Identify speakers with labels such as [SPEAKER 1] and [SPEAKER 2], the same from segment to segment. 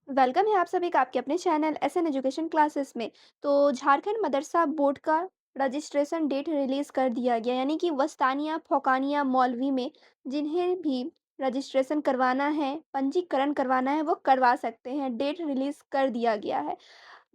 [SPEAKER 1] Welcome है आप सभी का आपके अपने चैनल एसएन एजुकेशन क्लासेस में। तो झारखंड मदरसा बोर्ड का रजिस्ट्रेशन डेट रिलीज़ कर दिया गया, यानी कि वस्तानिया फोकानिया मौलवी में जिन्हें भी रजिस्ट्रेशन करवाना है, पंजीकरण करवाना है, वो करवा सकते हैं। डेट रिलीज़ कर दिया गया है।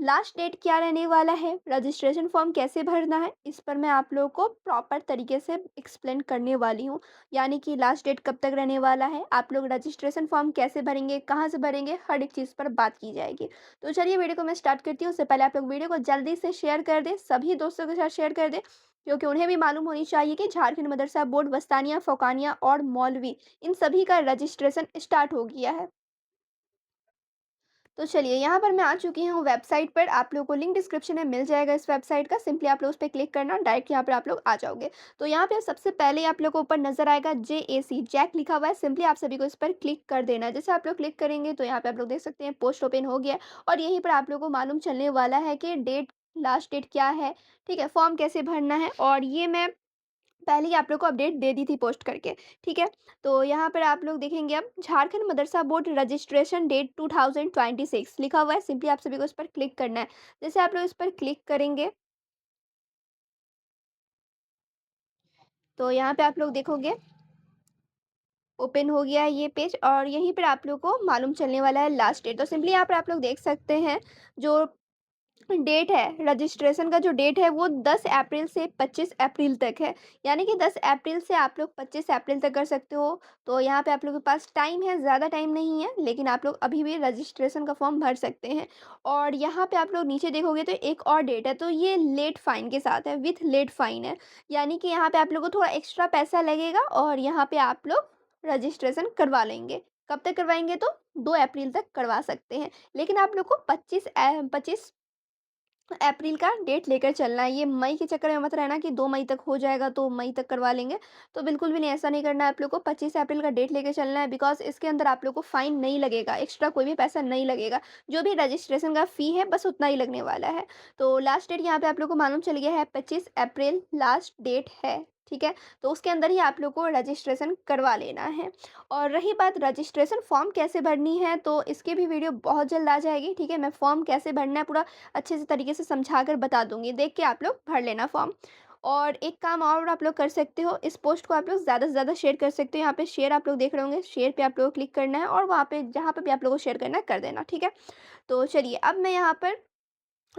[SPEAKER 1] लास्ट डेट क्या रहने वाला है, रजिस्ट्रेशन फॉर्म कैसे भरना है, इस पर मैं आप लोगों को प्रॉपर तरीके से एक्सप्लेन करने वाली हूँ। यानी कि लास्ट डेट कब तक रहने वाला है, आप लोग रजिस्ट्रेशन फॉर्म कैसे भरेंगे, कहाँ से भरेंगे, हर एक चीज़ पर बात की जाएगी। तो चलिए वीडियो को मैं स्टार्ट करती हूँ। उससे पहले आप लोग वीडियो को जल्दी से शेयर कर दें, सभी दोस्तों के साथ शेयर कर दें, क्योंकि उन्हें भी मालूम होनी चाहिए कि झारखंड मदरसा बोर्ड वस्तानिया फोकानिया और मौलवी इन सभी का रजिस्ट्रेशन स्टार्ट हो गया है। तो चलिए यहाँ पर मैं आ चुकी हूँ वेबसाइट पर। आप लोगों को लिंक डिस्क्रिप्शन में मिल जाएगा इस वेबसाइट का। सिंपली आप लोग उस पे क्लिक करना, डायरेक्ट यहाँ पर आप लोग आ जाओगे। तो यहाँ पे सबसे पहले आप लोग को ऊपर नजर आएगा JAC जैक लिखा हुआ है। सिंपली आप सभी को इस पर क्लिक कर देना है। जैसे आप लोग क्लिक करेंगे तो यहाँ पे आप लोग देख सकते हैं पोस्ट ओपन हो गया है। और यहीं पर आप लोग को मालूम चलने वाला है कि डेट, लास्ट डेट क्या है, ठीक है, फॉर्म कैसे भरना है। और ये मैं पहले ही आप लोग को अपडेट दे दी थी पोस्ट करके, ठीक है। तो यहाँ पर आप लोग देखेंगे अब झारखंड मदरसा बोर्ड रजिस्ट्रेशन डेट 2026 लिखा हुआ है। सिंपली आप सभी को इस पर क्लिक करना है। जैसे आप लोग इस पर क्लिक करेंगे तो यहाँ पे आप लोग देखोगे ओपन हो गया है ये पेज, और यहीं पर आप लोग को मालूम चलने वाला है लास्ट डेट। तो सिंपली यहाँ पर आप लोग देख सकते हैं जो डेट है, रजिस्ट्रेशन का जो डेट है वो 10 अप्रैल से 25 अप्रैल तक है। यानी कि 10 अप्रैल से आप लोग 25 अप्रैल तक कर सकते हो। तो यहाँ पे आप लोगों के पास टाइम है, ज़्यादा टाइम नहीं है, लेकिन आप लोग अभी भी रजिस्ट्रेशन का फॉर्म भर सकते हैं। और यहाँ पे आप लोग नीचे देखोगे तो एक और डेट है, तो ये लेट फ़ाइन के साथ है, विथ लेट फ़ाइन है। यानी कि यहाँ पे आप लोगों को थोड़ा एक्स्ट्रा पैसा लगेगा और यहाँ पे आप लोग रजिस्ट्रेशन करवा लेंगे। कब तक करवाएँगे, तो 2 अप्रैल तक करवा सकते हैं। लेकिन आप लोग को 25 अप्रैल का डेट लेकर चलना है। ये मई के चक्कर में मत रहना कि 2 मई तक हो जाएगा तो मई तक करवा लेंगे। तो बिल्कुल भी नहीं, ऐसा नहीं करना है आप लोग को। 25 अप्रैल का डेट लेके चलना है, बिकॉज़ इसके अंदर आप लोग को फ़ाइन नहीं लगेगा, एक्स्ट्रा कोई भी पैसा नहीं लगेगा। जो भी रजिस्ट्रेशन का फ़ी है बस उतना ही लगने वाला है। तो लास्ट डेट यहाँ पे आप लोग को मालूम चल गया है, 25 अप्रैल लास्ट डेट है, ठीक है? तो उसके अंदर ही आप लोग को रजिस्ट्रेशन करवा लेना है। और रही बात रजिस्ट्रेशन फ़ॉर्म कैसे भरनी है, तो इसकी भी वीडियो बहुत जल्द आ जाएगी, ठीक है? मैं फ़ॉर्म कैसे भरना है पूरा अच्छे से तरीके से समझा कर बता दूँगी, देख के आप लोग भर लेना फॉर्म। और एक काम और आप लोग कर सकते हो, इस पोस्ट को आप लोग ज़्यादा से ज़्यादा शेयर कर सकते हो। यहाँ पे शेयर आप लोग देख रहे होंगे, शेयर पे आप लोगों को क्लिक करना है और वहाँ पे जहाँ पे भी आप लोगों को शेयर करना है कर देना, ठीक है। तो चलिए अब मैं यहाँ पर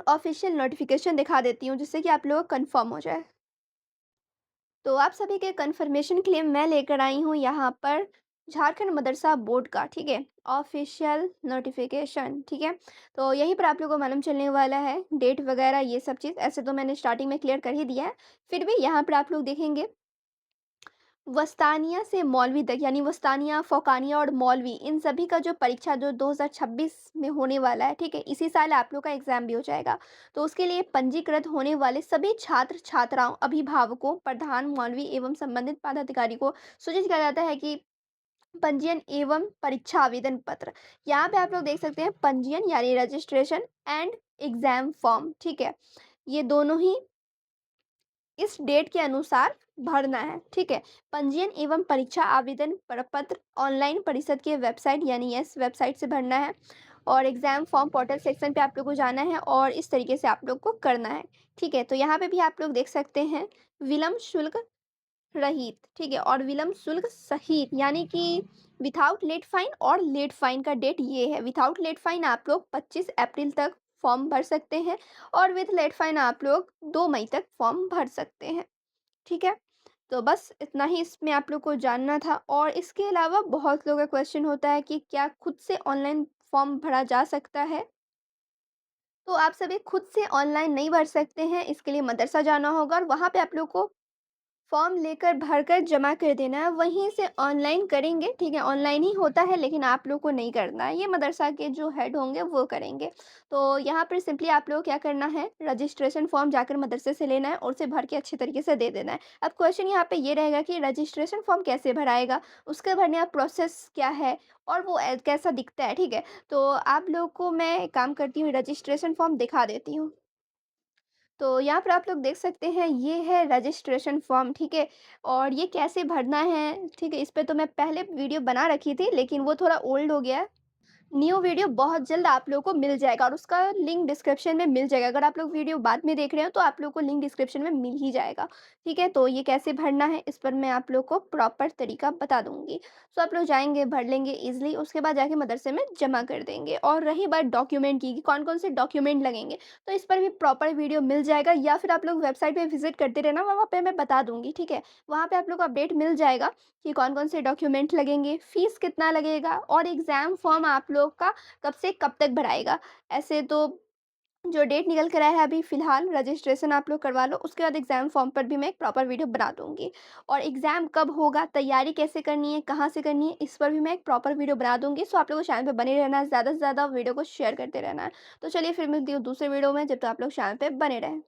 [SPEAKER 1] ऑफिशियल नोटिफिकेशन दिखा देती हूँ, जिससे कि आप लोगों को कन्फर्म हो जाए। तो आप सभी के कन्फर्मेशन के लिए मैं लेकर आई हूँ यहाँ पर झारखंड मदरसा बोर्ड का, ठीक है, ऑफिशियल नोटिफिकेशन, ठीक है। तो यहीं पर आप लोगों को मालूम चलने वाला है डेट वगैरह ये सब चीज़। ऐसे तो मैंने स्टार्टिंग में क्लियर कर ही दिया है, फिर भी यहाँ पर आप लोग देखेंगे वस्तानिया से मौलवी तक, यानी वस्तानिया, फ़ौक़ानिया और मौलवी इन सभी का जो परीक्षा जो 2026 में होने वाला है, ठीक है? इसी साल आप लोग का एग्ज़ाम भी हो जाएगा। तो उसके लिए पंजीकृत होने वाले सभी छात्र-छात्राओं, अभिभावकों, प्रधान, मौलवी एवं संबंधित पदाधिकारी को सूचित किया जाता है कि पंजीयन एवं परीक्षा आवेदन पत्र, यहाँ पे आप लोग देख सकते हैं पंजीयन यानी रजिस्ट्रेशन एंड एग्ज़ाम फ़ॉर्म, ठीक है? ये दोनों ही इस डेट के अनुसार भरना है, ठीक है। पंजीयन एवं परीक्षा आवेदन प्रपत्र ऑनलाइन परिषद के वेबसाइट यानी यस वेबसाइट से भरना है। और एग्जाम फॉर्म पोर्टल सेक्शन पे आप लोग को जाना है और इस तरीके से आप लोग को करना है, ठीक है। तो यहाँ पे भी आप लोग देख सकते हैं विलम्ब शुल्क रहित, ठीक है, और विलम्ब शुल्क सहित, यानी कि विथआउट लेट फाइन और लेट फाइन का डेट ये है। विथआउट लेट फाइन आप लोग 25 अप्रैल तक फॉर्म भर सकते हैं और विथ लेट फाइन आप लोग 2 मई तक फॉर्म भर सकते हैं, ठीक है। तो बस इतना ही इसमें आप लोग को जानना था। और इसके अलावा बहुत लोगों का क्वेश्चन होता है कि क्या खुद से ऑनलाइन फॉर्म भरा जा सकता है? तो आप सभी खुद से ऑनलाइन नहीं भर सकते हैं, इसके लिए मदरसा जाना होगा और वहाँ पे आप लोग को फॉर्म लेकर भरकर जमा कर देना है, वहीं से ऑनलाइन करेंगे, ठीक है। ऑनलाइन ही होता है लेकिन आप लोग को नहीं करना है, ये मदरसा के जो हेड होंगे वो करेंगे। तो यहाँ पर सिंपली आप लोग क्या करना है, रजिस्ट्रेशन फॉर्म जाकर मदरसे से लेना है और उसे भर के अच्छे तरीके से दे देना है। अब क्वेश्चन यहाँ पे ये रहेगा कि रजिस्ट्रेशन फॉर्म कैसे भराएगा, उसका भरने का प्रोसेस क्या है और वो कैसा दिखता है, ठीक है। तो आप लोग को मैं एक काम करती हूँ, रजिस्ट्रेशन फॉर्म दिखा देती हूँ। तो यहाँ पर आप लोग देख सकते हैं ये है रजिस्ट्रेशन फॉर्म, ठीक है। और ये कैसे भरना है, ठीक है, इस पे तो मैं पहले वीडियो बना रखी थी लेकिन वो थोड़ा ओल्ड हो गया है। न्यू वीडियो बहुत जल्द आप लोगों को मिल जाएगा और उसका लिंक डिस्क्रिप्शन में मिल जाएगा। अगर आप लोग वीडियो बाद में देख रहे हो तो आप लोग को लिंक डिस्क्रिप्शन में मिल ही जाएगा। ठीक है? तो ये कैसे भरना है इस पर मैं आप लोग को प्रॉपर तरीका बता दूँगी। तो आप लोग जाएँगे, भर लेंगे ईज़िली, उसके बाद जाके मदरसे में जमा कर देंगे। और रही बात डॉक्यूमेंट की कि कौन-कौन से डॉक्यूमेंट लगेंगे, तो इस पर भी प्रॉपर वीडियो मिल जाएगा या फिर आप लोग वेबसाइट पे विज़िट करते रहना, वहाँ पे मैं बता दूँगी। ठीक है? वहाँ पे आप लोग को अपडेट मिल जाएगा कि कौन-कौन से डॉक्यूमेंट लगेंगे, फ़ीस कितना लगेगा और एग्ज़ाम फ़ॉर्म आप लोग का कब से कब तक भराएगा। ऐसे तो जो डेट निकल कर आया है अभी फ़िलहाल रजिस्ट्रेशन आप लोग करवा लो, उसके बाद एग्ज़ाम फ़ॉर्म पर भी मैं एक प्रॉपर वीडियो बना दूँगी। और एग्ज़ाम कब होगा, तैयारी कैसे करनी है, कहाँ से करनी है, इस पर भी मैं एक प्रॉपर वीडियो बना दूँगी। सो आप लोगों को चैनल पे बने रहना है, ज़्यादा से ज़्यादा वीडियो को शेयर करते रहना है। तो चलिए फिर मिलती हूँ दूसरे वीडियो में, जब तक आप लोग चैनल पे बने रहें।